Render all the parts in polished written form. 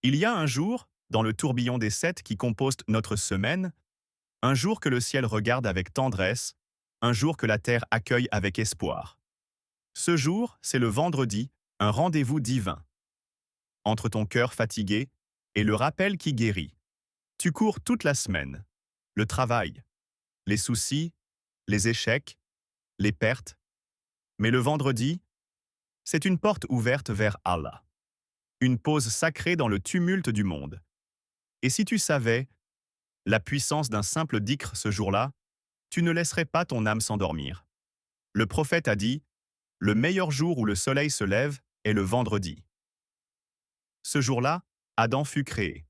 Il y a un jour, dans le tourbillon des 7 qui composent notre semaine, un jour que le ciel regarde avec tendresse, un jour que la terre accueille avec espoir. Ce jour, c'est le vendredi, un rendez-vous divin. Entre ton cœur fatigué et le rappel qui guérit. Tu cours toute la semaine. Le travail, les soucis, les échecs, les pertes. Mais le vendredi, c'est une porte ouverte vers Allah. Une pause sacrée dans le tumulte du monde. Et si tu savais la puissance d'un simple dhikr ce jour-là, tu ne laisserais pas ton âme s'endormir. Le prophète a dit, le meilleur jour où le soleil se lève est le vendredi. Ce jour-là, Adam fut créé.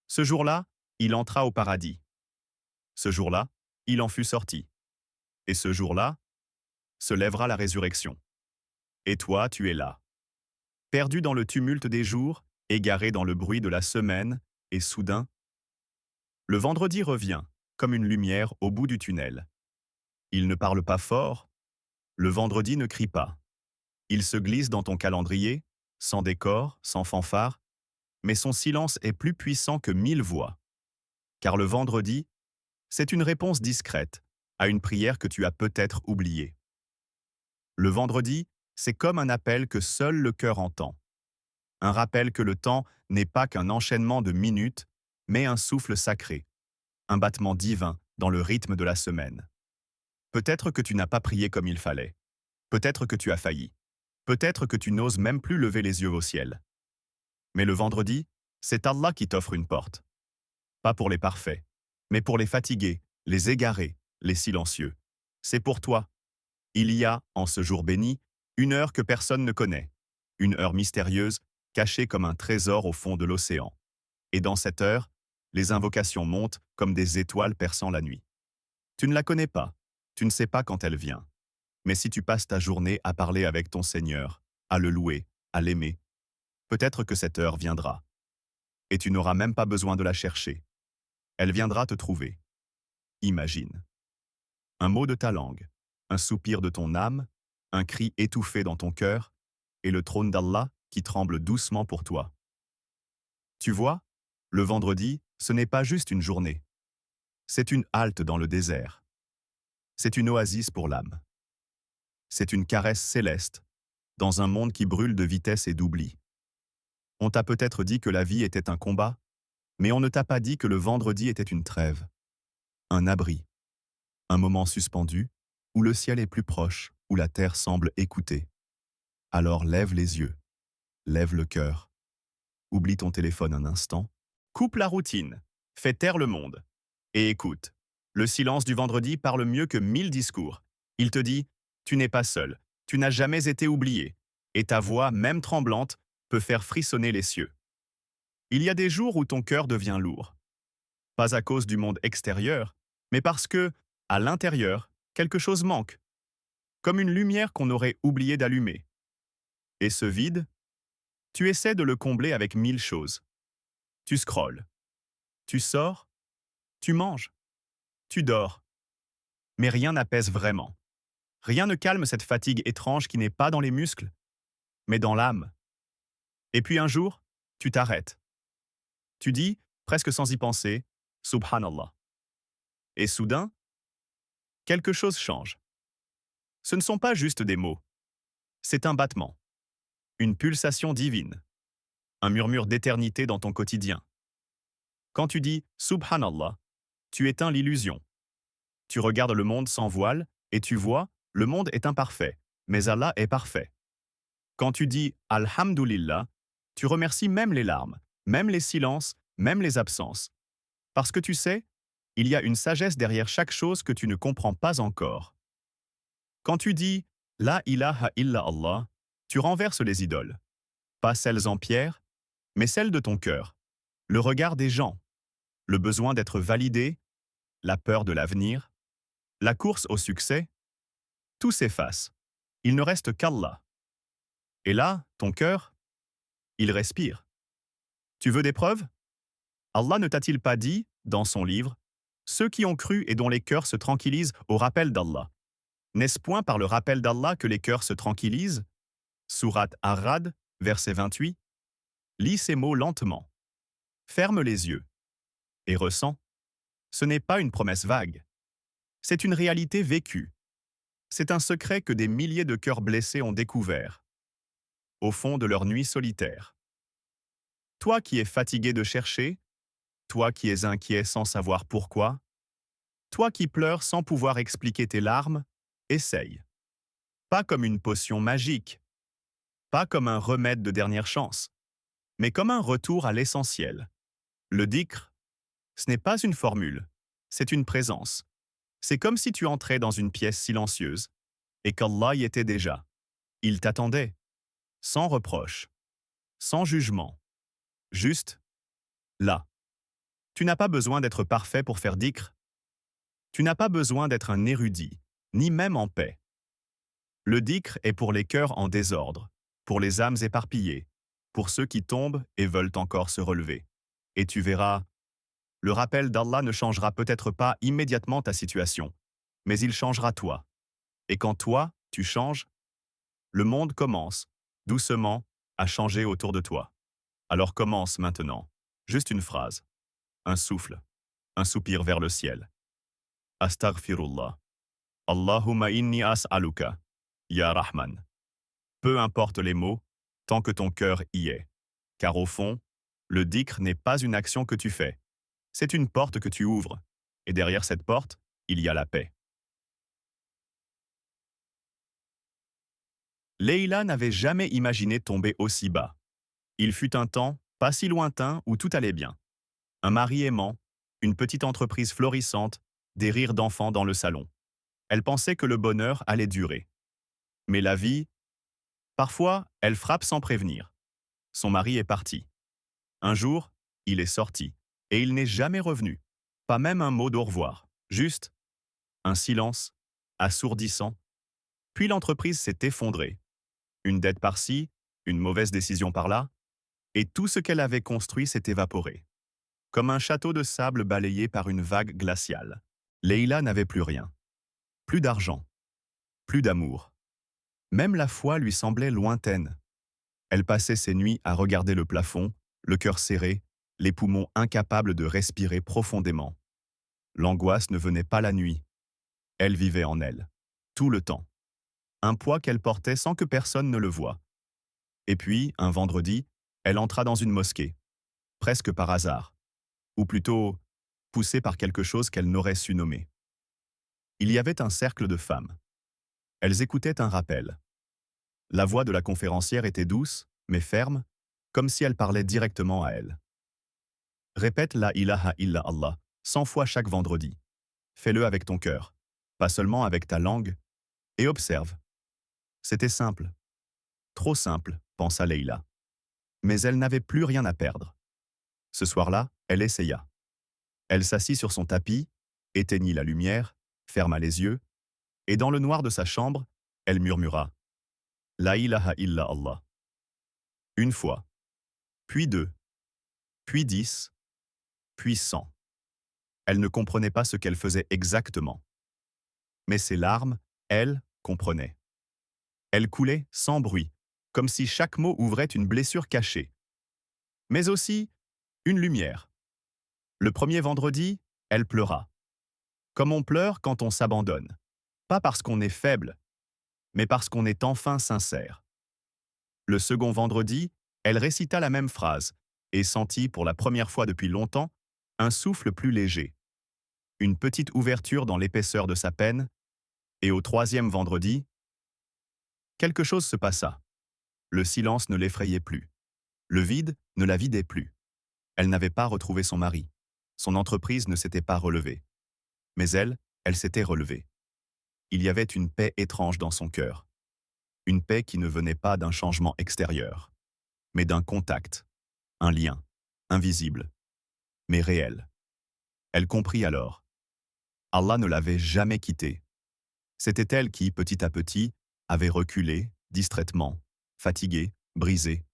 Ce jour-là, il entra au paradis. Ce jour-là, il en fut sorti. Et ce jour-là, se lèvera la résurrection. Et toi, tu es là. Perdu dans le tumulte des jours, égaré dans le bruit de la semaine, et soudain, le vendredi revient, comme une lumière au bout du tunnel. Il ne parle pas fort, le vendredi ne crie pas. Il se glisse dans ton calendrier, sans décor, sans fanfare, mais son silence est plus puissant que 1000 voix. Car le vendredi, c'est une réponse discrète à une prière que tu as peut-être oubliée. Le vendredi, c'est comme un appel que seul le cœur entend. Un rappel que le temps n'est pas qu'un enchaînement de minutes, mais un souffle sacré, un battement divin dans le rythme de la semaine. Peut-être que tu n'as pas prié comme il fallait. Peut-être que tu as failli. Peut-être que tu n'oses même plus lever les yeux au ciel. Mais le vendredi, c'est Allah qui t'offre une porte. Pas pour les parfaits, mais pour les fatigués, les égarés, les silencieux. C'est pour toi. Il y a, en ce jour béni, une heure que personne ne connaît. Une heure mystérieuse, cachée comme un trésor au fond de l'océan. Et dans cette heure, les invocations montent comme des étoiles perçant la nuit. Tu ne la connais pas, tu ne sais pas quand elle vient. Mais si tu passes ta journée à parler avec ton Seigneur, à le louer, à l'aimer, peut-être que cette heure viendra. Et tu n'auras même pas besoin de la chercher. Elle viendra te trouver. Imagine. Un mot de ta langue, un soupir de ton âme, un cri étouffé dans ton cœur, et le trône d'Allah qui tremble doucement pour toi. Tu vois, le vendredi, ce n'est pas juste une journée. C'est une halte dans le désert. C'est une oasis pour l'âme. C'est une caresse céleste, dans un monde qui brûle de vitesse et d'oubli. On t'a peut-être dit que la vie était un combat, mais on ne t'a pas dit que le vendredi était une trêve, un abri, un moment suspendu, où le ciel est plus proche, où la terre semble écouter. Alors lève les yeux, lève le cœur, oublie ton téléphone un instant, coupe la routine, fais taire le monde, et écoute. Le silence du vendredi parle mieux que 1000 discours. Il te dit, tu n'es pas seul, tu n'as jamais été oublié, et ta voix, même tremblante, peut faire frissonner les cieux. Il y a des jours où ton cœur devient lourd. Pas à cause du monde extérieur, mais parce que, à l'intérieur, quelque chose manque. Comme une lumière qu'on aurait oublié d'allumer. Et ce vide, tu essaies de le combler avec 1000 choses. Tu scrolles. Tu sors. Tu manges. Tu dors. Mais rien n'apaise vraiment. Rien ne calme cette fatigue étrange qui n'est pas dans les muscles, mais dans l'âme. Et puis un jour, tu t'arrêtes. Tu dis, presque sans y penser, Subhanallah. Et soudain, quelque chose change. Ce ne sont pas juste des mots. C'est un battement. Une pulsation divine. Un murmure d'éternité dans ton quotidien. Quand tu dis Subhanallah, tu éteins l'illusion. Tu regardes le monde sans voile et tu vois, le monde est imparfait, mais Allah est parfait. Quand tu dis Alhamdulillah, tu remercies même les larmes, même les silences, même les absences. Parce que tu sais, il y a une sagesse derrière chaque chose que tu ne comprends pas encore. Quand tu dis La ilaha illa Allah, tu renverses les idoles. Pas celles en pierre, mais celles de ton cœur. Le regard des gens, le besoin d'être validé, la peur de l'avenir, la course au succès, tout s'efface. Il ne reste qu'Allah. Et là, ton cœur, il respire. Tu veux des preuves? Allah ne t'a-t-il pas dit, dans son livre, ceux qui ont cru et dont les cœurs se tranquillisent au rappel d'Allah? N'est-ce point par le rappel d'Allah que les cœurs se tranquillisent? Sourate Ar-Ra'd, verset 28. Lis ces mots lentement. Ferme les yeux et ressens. Ce n'est pas une promesse vague. C'est une réalité vécue. C'est un secret que des milliers de cœurs blessés ont découvert, au fond de leur nuit solitaire. Toi qui es fatigué de chercher, toi qui es inquiet sans savoir pourquoi, toi qui pleures sans pouvoir expliquer tes larmes, essaye. Pas comme une potion magique, pas comme un remède de dernière chance, mais comme un retour à l'essentiel. Le dhikr, ce n'est pas une formule, c'est une présence. C'est comme si tu entrais dans une pièce silencieuse et qu'Allah y était déjà. Il t'attendait, sans reproche, sans jugement, juste là. Tu n'as pas besoin d'être parfait pour faire dhikr. Tu n'as pas besoin d'être un érudit, ni même en paix. Le dhikr est pour les cœurs en désordre, pour les âmes éparpillées, pour ceux qui tombent et veulent encore se relever. Et tu verras, le rappel d'Allah ne changera peut-être pas immédiatement ta situation, mais il changera toi. Et quand toi, tu changes, le monde commence, doucement, à changer autour de toi. Alors commence maintenant. Juste une phrase, un souffle, un soupir vers le ciel. Astaghfirullah. Allahumma inni as'aluka. Ya Rahman. Peu importe les mots, tant que ton cœur y est. Car au fond, le dhikr n'est pas une action que tu fais. C'est une porte que tu ouvres. Et derrière cette porte, il y a la paix. Leïla n'avait jamais imaginé tomber aussi bas. Il fut un temps, pas si lointain, où tout allait bien. Un mari aimant, une petite entreprise florissante, des rires d'enfants dans le salon. Elle pensait que le bonheur allait durer. Mais la vie, parfois, elle frappe sans prévenir. Son mari est parti. Un jour, il est sorti, et il n'est jamais revenu. Pas même un mot d'au revoir, juste un silence, assourdissant. Puis l'entreprise s'est effondrée. Une dette par-ci, une mauvaise décision par-là, et tout ce qu'elle avait construit s'est évaporé. Comme un château de sable balayé par une vague glaciale. Leïla n'avait plus rien. Plus d'argent. Plus d'amour. Même la foi lui semblait lointaine. Elle passait ses nuits à regarder le plafond, le cœur serré, les poumons incapables de respirer profondément. L'angoisse ne venait pas la nuit. Elle vivait en elle. Tout le temps. Un poids qu'elle portait sans que personne ne le voie. Et puis, un vendredi, elle entra dans une mosquée. Presque par hasard. Ou plutôt, poussée par quelque chose qu'elle n'aurait su nommer. Il y avait un cercle de femmes. Elles écoutaient un rappel. La voix de la conférencière était douce, mais ferme, comme si elle parlait directement à elle. Répète la ilaha illa Allah 100 fois chaque vendredi. Fais-le avec ton cœur, pas seulement avec ta langue, et observe. C'était simple. Trop simple, pensa Leïla. Mais elle n'avait plus rien à perdre. Ce soir-là, elle essaya. Elle s'assit sur son tapis, éteignit la lumière, ferma les yeux, et dans le noir de sa chambre, elle murmura « La ilaha illa Allah ». Une fois, puis deux, puis 10, puis 100. Elle ne comprenait pas ce qu'elle faisait exactement. Mais ses larmes, elle, comprenaient. Elles coulaient sans bruit, comme si chaque mot ouvrait une blessure cachée. Mais aussi une lumière. Le premier vendredi, elle pleura. Comme on pleure quand on s'abandonne. Pas parce qu'on est faible, mais parce qu'on est enfin sincère. Le second vendredi, elle récita la même phrase et sentit pour la première fois depuis longtemps un souffle plus léger. Une petite ouverture dans l'épaisseur de sa peine, et au troisième vendredi, quelque chose se passa. Le silence ne l'effrayait plus. Le vide ne la vidait plus. Elle n'avait pas retrouvé son mari. Son entreprise ne s'était pas relevée. Mais elle s'était relevée. Il y avait une paix étrange dans son cœur. Une paix qui ne venait pas d'un changement extérieur, mais d'un contact, un lien, invisible, mais réel. Elle comprit alors. Allah ne l'avait jamais quittée. C'était elle qui, petit à petit, avait reculé, distraitement, fatiguée, brisée.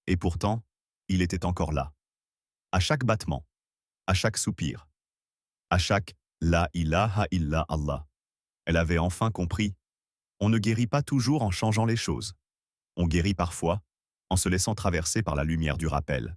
Et pourtant, il était encore là. À chaque battement, à chaque soupir, à chaque « La ilaha illa Allah ». Elle avait enfin compris. On ne guérit pas toujours en changeant les choses. On guérit parfois en se laissant traverser par la lumière du rappel.